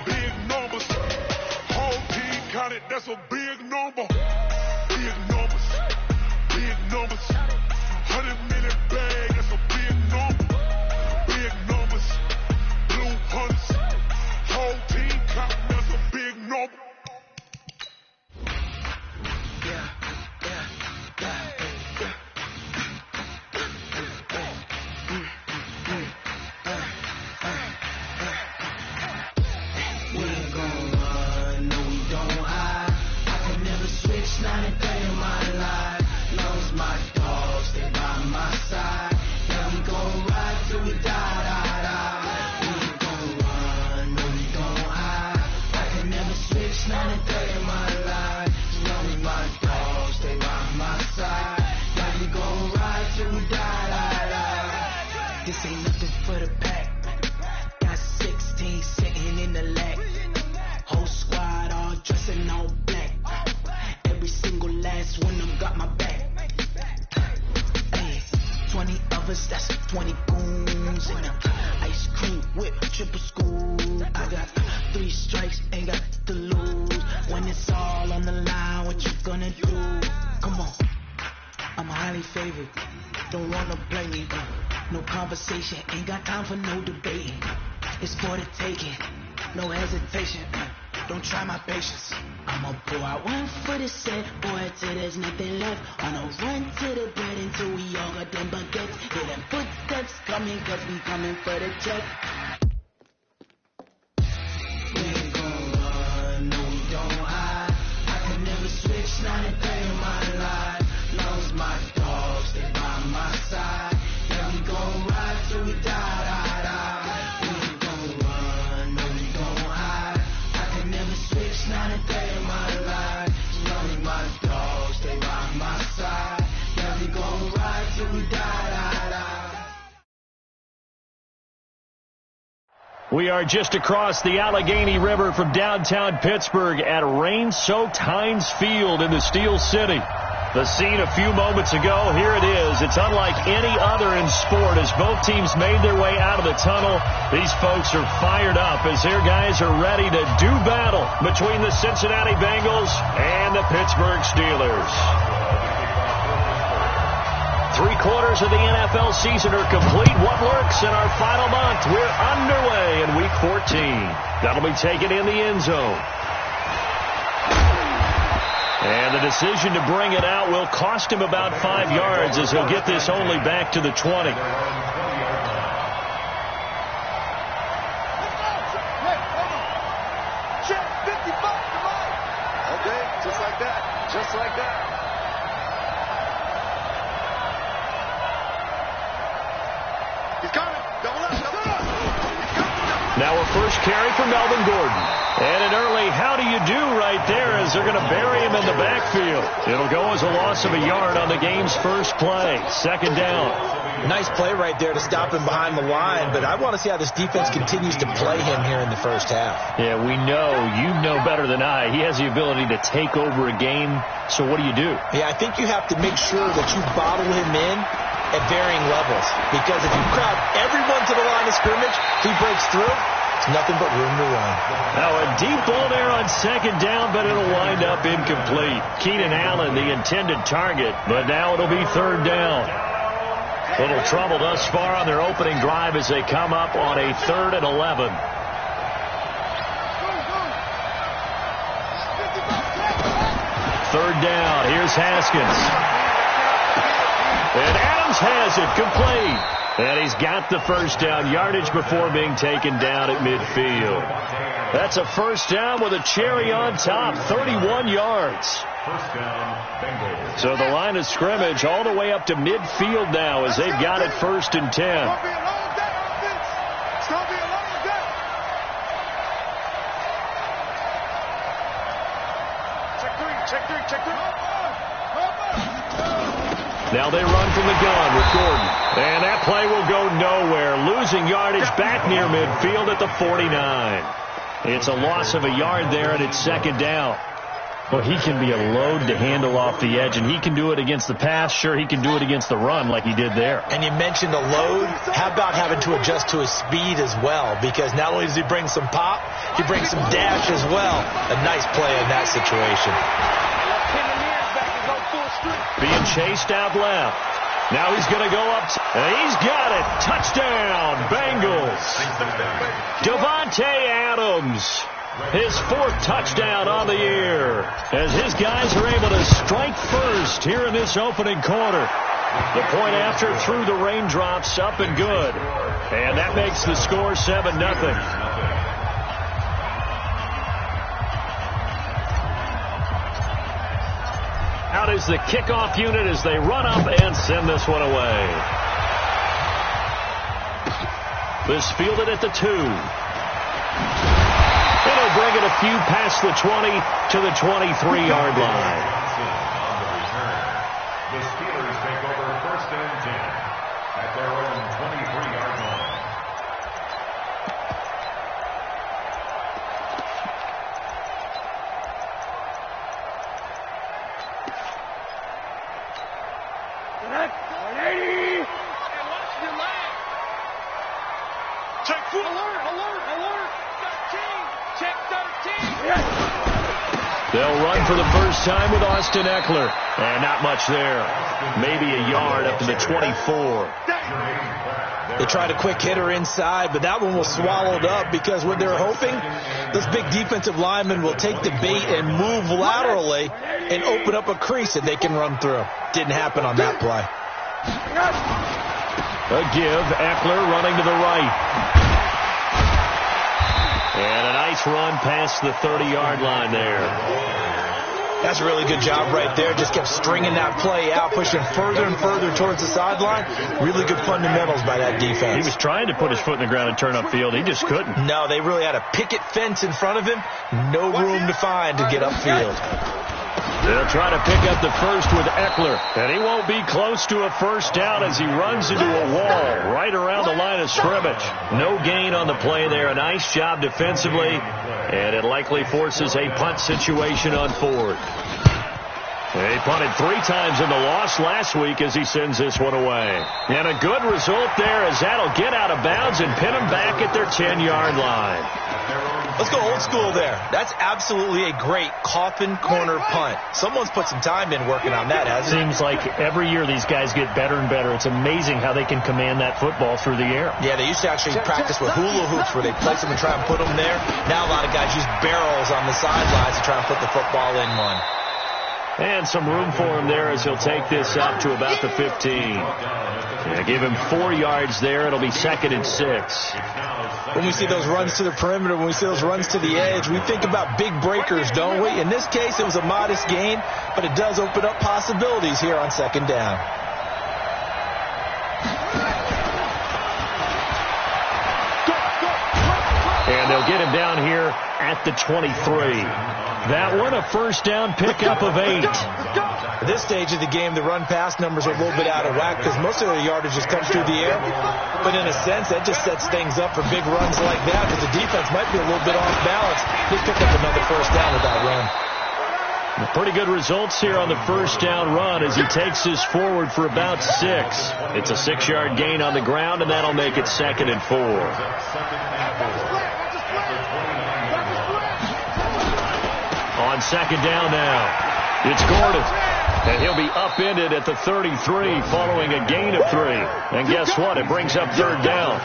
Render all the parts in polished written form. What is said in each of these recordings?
big numbers. Whole team counted, that's a big number. Big numbers, big numbers. 100 million bag, that's a big number. Big numbers, blue hunts. Whole team counting, that's a big number. That's 20 goons and ice cream whip, triple school. I got 3 strikes, ain't got to lose. When it's all on the line, what you gonna do? Come on, I'm highly favored. Don't wanna blame me, no conversation, ain't got time for no debating. It's for the taking, no hesitation. Don't try my patience. I'ma pull out 1 foot and set, boy, till there's nothing left. On a run to the bread until we all got them baguettes. Hear them footsteps coming, cause we coming for the check. We ain't gon' run, no we don't hide. I can never switch, not a day in my life. Long as my dogs, they by my side. Yeah, we gon' ride till we die, die, die. We ain't gon' run, no we don't hide. I can never switch, not a day in my life. Long as my dogs, they by my side. Yeah, we gon' ride till we die, die, die. We are just across the Allegheny River from downtown Pittsburgh at rain-soaked Heinz Field in the Steel City. The scene a few moments ago, here it is. It's unlike any other in sport as both teams made their way out of the tunnel. These folks are fired up as their guys are ready to do battle between the Cincinnati Bengals and the Pittsburgh Steelers. 3/4 of the NFL season are complete. What works in our final month? We're underway in Week 14. That'll be taken in the end zone. And the decision to bring it out will cost him about 5 yards as he'll get this only back to the 20. Okay, just like that. Just like that. He's coming. Double up, double up. Now a first carry for Melvin Gordon. And an early how do you do right there as they're going to bury him in the backfield. It'll go as a loss of a yard on the game's first play. Second down. Nice play right there to stop him behind the line, but I want to see how this defense continues to play him here in the first half. Yeah, we know. You know better than I. He has the ability to take over a game. So what do you do? Yeah, I think you have to make sure that you bottle him in at varying levels, because if you crowd everyone to the line of scrimmage, if he breaks through, it's nothing but room to run. Now a deep ball there on second down, but it'll wind up incomplete. Keenan Allen, the intended target, but now it'll be third down. Little trouble thus far on their opening drive as they come up on a 3rd and 11. Third down. Here's Haskins. And Adams has it complete. And he's got the first down yardage before being taken down at midfield. That's a first down with a cherry on top, 31 yards. First down, Bengals. So the line of scrimmage all the way up to midfield now as they've got it 1st and 10. Now they run from the gun with Gordon. And that play will go nowhere. Losing yardage back near midfield at the 49. It's a loss of a yard there, and it's second down. Well, he can be a load to handle off the edge, and he can do it against the pass. Sure, he can do it against the run like he did there. And you mentioned a load. How about having to adjust to his speed as well? Because not only does he bring some pop, he brings some dash as well. A nice play in that situation. Being chased out left. Now he's going to go up. And he's got it. Touchdown, Bengals. Davante Adams. His fourth touchdown on the year as his guys are able to strike first here in this opening quarter. The point after through the raindrops, up and good. And that makes the score 7-0. Out is the kickoff unit as they run up and send this one away. This fielded at the 2. It'll bring it a few past the 20 to the 23-yard line. The Steelers take over 1st and 10 at their own 23-yard line. Check 4. Alert. Check 13. They'll run for the first time with Austin Eckler. And not much there. Maybe a yard up to the 24. They tried a quick hitter inside, but that one was swallowed up because what they're hoping, those big defensive linemen will take the bait and move laterally and open up a crease that they can run through. Didn't happen on that play. A give. Eckler running to the right. And a nice run past the 30-yard line there. That's a really good job right there. Just kept stringing that play out, pushing further and further towards the sideline. Really good fundamentals by that defense. He was trying to put his foot in the ground and turn upfield. He just couldn't. No, they really had a picket fence in front of him. No room to find to get upfield. They'll try to pick up the first with Eckler. And he won't be close to a first down as he runs into a wall right around the line of scrimmage. No gain on the play there. A nice job defensively. And it likely forces a punt situation on 4th. They punted 3 times in the loss last week as he sends this one away. And a good result there as that'll get out of bounds and pin them back at their 10-yard line. Let's go old school there. That's absolutely a great coffin corner punt. Someone's put some time in working on that, hasn't it? Seems like every year these guys get better and better. It's amazing how they can command that football through the air. Yeah, they used to actually practice with hula hoops where they place them and try and put them there. Now a lot of guys use barrels on the sidelines to try and put the football in one. And some room for him there as he'll take this up to about the 15. Yeah, give him 4 yards there. It'll be 2nd and 6. When we see those runs to the perimeter, when we see those runs to the edge, we think about big breakers, don't we? In this case, it was a modest gain, but it does open up possibilities here on 2nd down. And they'll get him down here at the 23. That one, a first down pickup of 8. At this stage of the game, the run-pass numbers are a little bit out of whack because most of their yardage just comes through the air. But in a sense, that just sets things up for big runs like that because the defense might be a little bit off balance. They pick up another first down with that run. Pretty good results here on the first down run as he takes this forward for about 6. It's a 6-yard gain on the ground, and that'll make it 2nd and 4. On 2nd down now, it's Gordon. And he'll be upended at the 33 following a gain of 3. And guess what? It brings up 3rd down.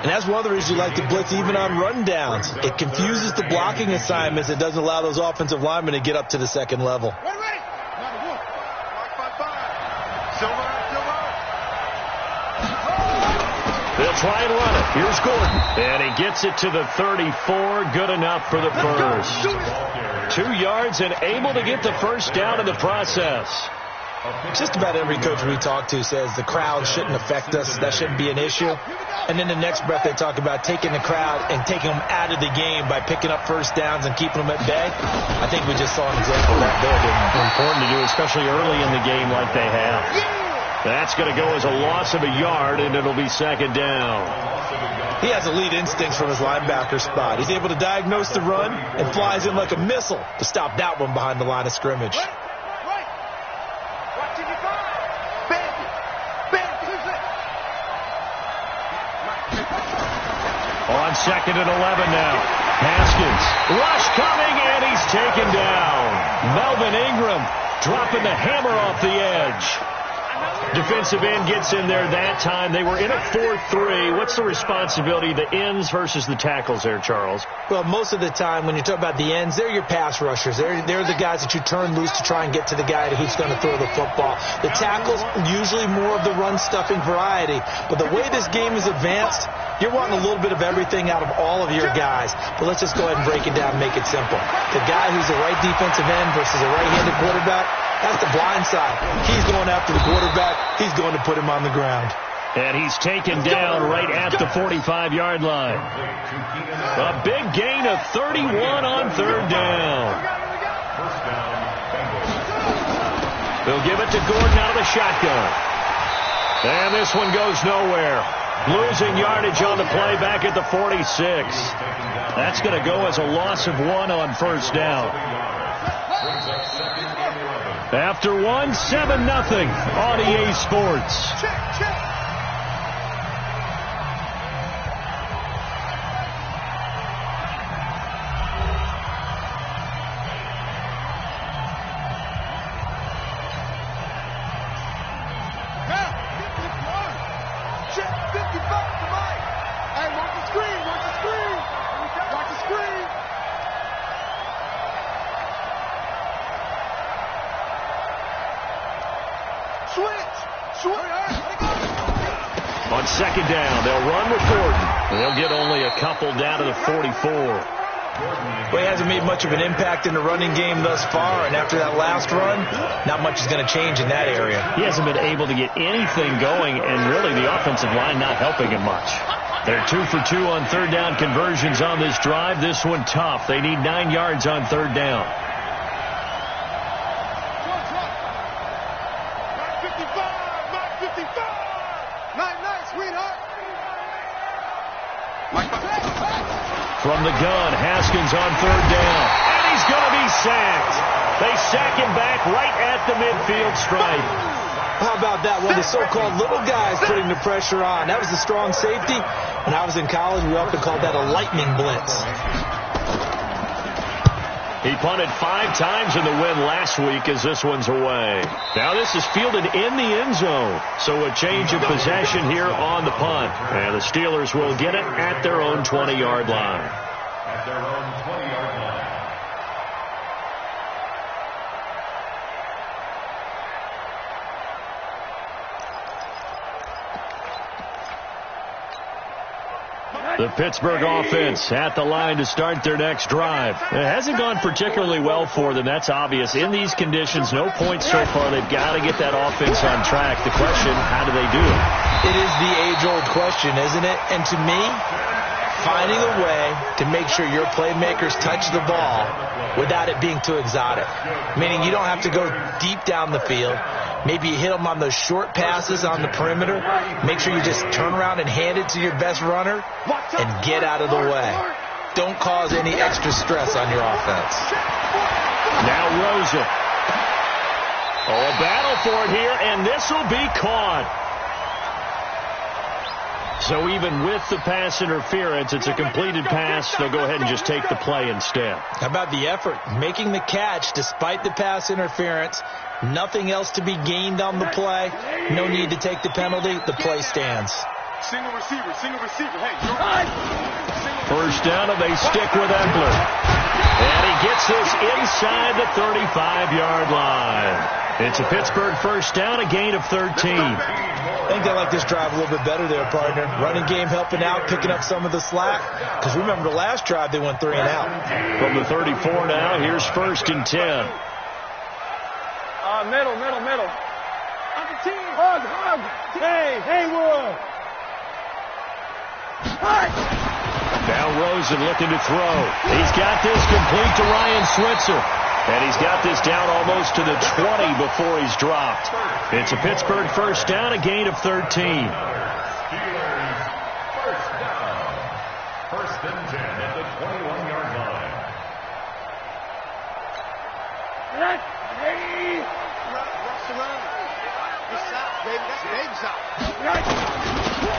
And that's one of the reasons you like to blitz even on run downs. It confuses the blocking assignments. It doesn't allow those offensive linemen to get up to the 2nd level. They'll try and run it. Here's Gordon. And he gets it to the 34. Good enough for the first. 2 yards and able to get the first down in the process. Just about every coach we talk to says the crowd shouldn't affect us. That shouldn't be an issue. And in the next breath, they talk about taking the crowd and taking them out of the game by picking up first downs and keeping them at bay. I think we just saw an example of that there, didn't we? Important to do, especially early in the game like they have. That's going to go as a loss of a yard, and it'll be 2nd down. He has elite instincts from his linebacker spot. He's able to diagnose the run and flies in like a missile to stop that one behind the line of scrimmage. On 2nd and 11 now. Haskins. Rush coming, and he's taken down. Melvin Ingram dropping the hammer off the edge. Defensive end gets in there that time. They were in a 4-3. What's the responsibility, the ends versus the tackles there, Charles? Well, most of the time when you talk about the ends, they're your pass rushers. They're the guys that you turn loose to try and get to the guy who's going to throw the football. The tackles, usually more of the run-stuffing variety. But the way this game is advanced, you're wanting a little bit of everything out of all of your guys. But let's just go ahead and break it down and make it simple. The guy who's a right defensive end versus a right-handed quarterback, that's the blind side. He's going after the quarterback. He's going to put him on the ground. And he's taken down right at the 45-yard line. A big gain of 31 on 3rd down. They'll give it to Gordon out of the shotgun. And this one goes nowhere. Losing yardage on the play back at the 46. That's going to go as a loss of 1 on 1st down. After 1, 7-0 on EA Sports. On 2nd down, they'll run with Gordon. They'll get only a couple down to the 44. Well, he hasn't made much of an impact in the running game thus far, and after that last run, not much is going to change in that area. He hasn't been able to get anything going, and really the offensive line not helping him much. They're 2 for 2 on 3rd down conversions on this drive. This one tough. They need 9 yards on 3rd down. From the gun, Haskins on 3rd down. And he's going to be sacked. They sack him back right at the midfield stripe. How about that? One of the so-called little guys putting the pressure on. That was the strong safety. When I was in college, we often called that a lightning blitz. He punted 5 times in the win last week as this one's away. Now this is fielded in the end zone. So a change of possession here on the punt. And the Steelers will get it at their own 20-yard line. At their own 20-yard line. The Pittsburgh offense at the line to start their next drive. It hasn't gone particularly well for them. That's obvious. In these conditions, no points so far. They've got to get that offense on track. The question, how do they do it? It is the age-old question, isn't it? And to me, finding a way to make sure your playmakers touch the ball without it being too exotic. Meaning you don't have to go deep down the field. Maybe you hit them on those short passes on the perimeter. Make sure you just turn around and hand it to your best runner and get out of the way. Don't cause any extra stress on your offense. Now Rosen. Oh, a battle for it here, and this will be caught. So even with the pass interference, it's a completed pass. They'll go ahead and just take the play instead. How about the effort? Making the catch despite the pass interference. Nothing else to be gained on the play. No need to take the penalty. The play stands. Single receiver, single receiver. Hey, you're right. First down, and they stick with Eckler. And he gets this inside the 35-yard line. It's a Pittsburgh first down, a gain of 13. I think they like this drive a little bit better there, partner. Running game helping out, picking up some of the slack. Because remember, the last drive they went 3 and out. From the 34 now, here's 1st and 10. Middle. Hug. Hey, Haywood. Now Rosen looking to throw. He's got this complete to Ryan Switzer. And he's got this down almost to the 20 before he's dropped. It's a Pittsburgh first down, a gain of 13. 21-yard line.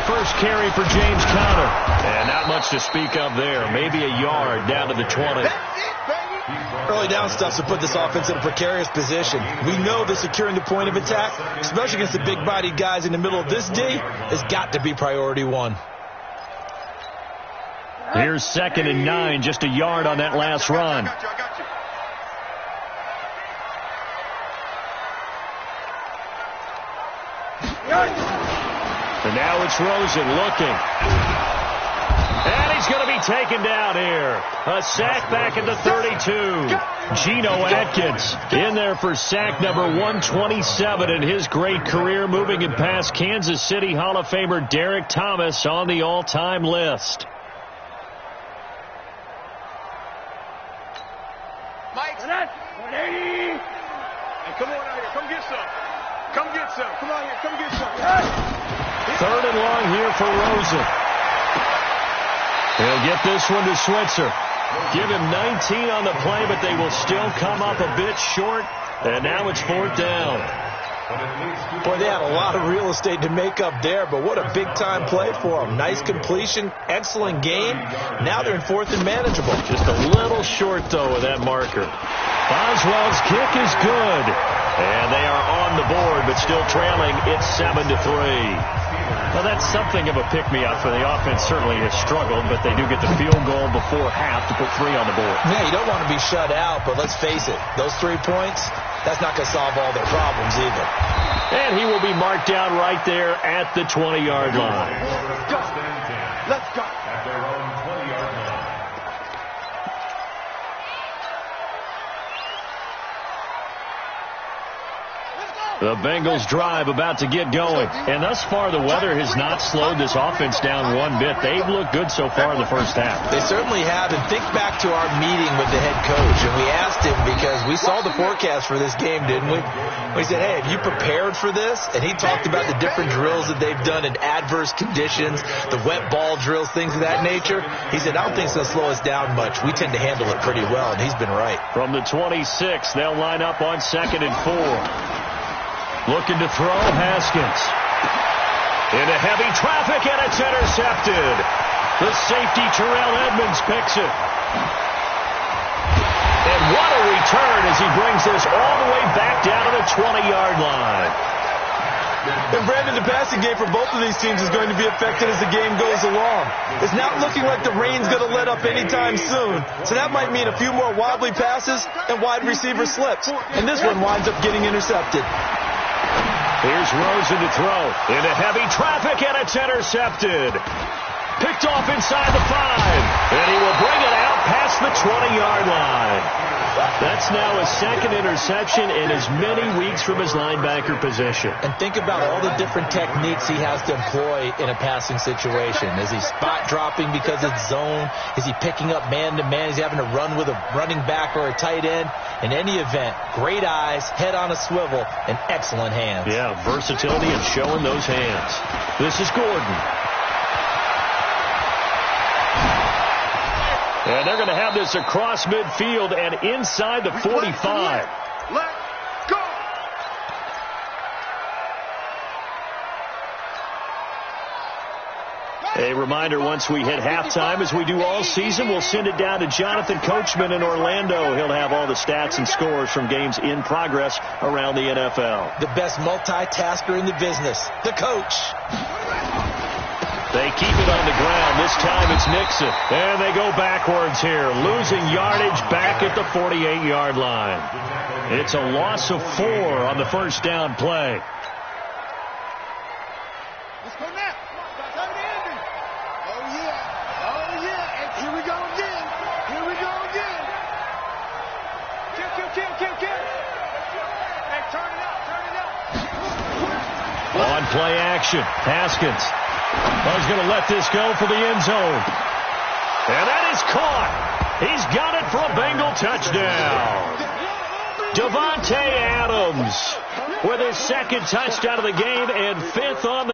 First carry for James Conner. And not much to speak of there. Maybe a yard down to the 20. Early down stuff to put this offense in a precarious position. We know that securing the point of attack, especially against the big-bodied guys in the middle of this D, has got to be priority one. Here's 2nd and 9, just a yard on that last run. And now it's Rosen looking. And he's going to be taken down here. A sack back at the 32. Geno Atkins in there for sack number 127 in his great career, moving it past Kansas City Hall of Famer Derek Thomas on the all-time list. Mike. Hey, come on out here. Come get some. Come get some. Come on here. Come get some. 3rd and long here for Rosen. He'll get this one to Switzer. Give him 19 on the play, but they will still come up a bit short. And now it's 4th down. Boy, they had a lot of real estate to make up there, but what a big-time play for them. Nice completion, excellent game. Now they're in 4th and manageable. Just a little short, though, with that marker. Boswell's kick is good. And they are on the board, but still trailing. It's 7-3. Well, that's something of a pick-me-up for the offense. Certainly has struggled, but they do get the field goal before half to put 3 on the board. Yeah, you don't want to be shut out, but let's face it, those 3 points, that's not going to solve all their problems either. And he will be marked down right there at the 20-yard line. Let's go. At their own 20-yard line. The Bengals drive about to get going. And thus far, the weather has not slowed this offense down one bit. They've looked good so far in the first half. They certainly have. And think back to our meeting with the head coach. And we asked him, because we saw the forecast for this game, didn't we? We said, hey, have you prepared for this? And he talked about the different drills that they've done in adverse conditions, the wet ball drills, things of that nature. He said, I don't think it's going to slow us down much. We tend to handle it pretty well, and he's been right. From the 26, they'll line up on 2nd and 4. Looking to throw, Haskins. Into heavy traffic, and it's intercepted. The safety, Terrell Edmonds, picks it. And what a return as he brings this all the way back down to the 20-yard line. And Brandon, the passing game for both of these teams is going to be affected as the game goes along. It's not looking like the rain's going to let up anytime soon. So that might mean a few more wobbly passes and wide receiver slips. And this one winds up getting intercepted. Here's Rosen to throw. Into heavy traffic, and it's intercepted. Picked off inside the 5. And he will bring it out past the 20-yard line. That's now a 2nd interception in as many weeks from his linebacker position. And think about all the different techniques he has to employ in a passing situation. Is he spot dropping because it's zone? Is he picking up man-to-man? Is he having to run with a running back or a tight end? In any event, great eyes, head on a swivel, and excellent hands. Yeah, versatility and showing those hands. This is Gordon. And they're going to have this across midfield and inside the 45. Let's go. A reminder, once we hit halftime, as we do all season, we'll send it down to Jonathan Coachman in Orlando. He'll have all the stats and scores from games in progress around the NFL. The best multitasker in the business, the coach. They keep it on the ground. This time it's Nixon. And they go backwards here, losing yardage back at the 48-yard line. It's a loss of 4 on the first down play. Let's go now. Oh, yeah. Oh, yeah. And here we go again. Here we go again. Kill. Hey, turn it out. On play action, Haskins. Well, he's going to let this go for the end zone. And that is caught. He's got it for a Bengal touchdown. Davante Adams with his 2nd touchdown of the game and 5th on the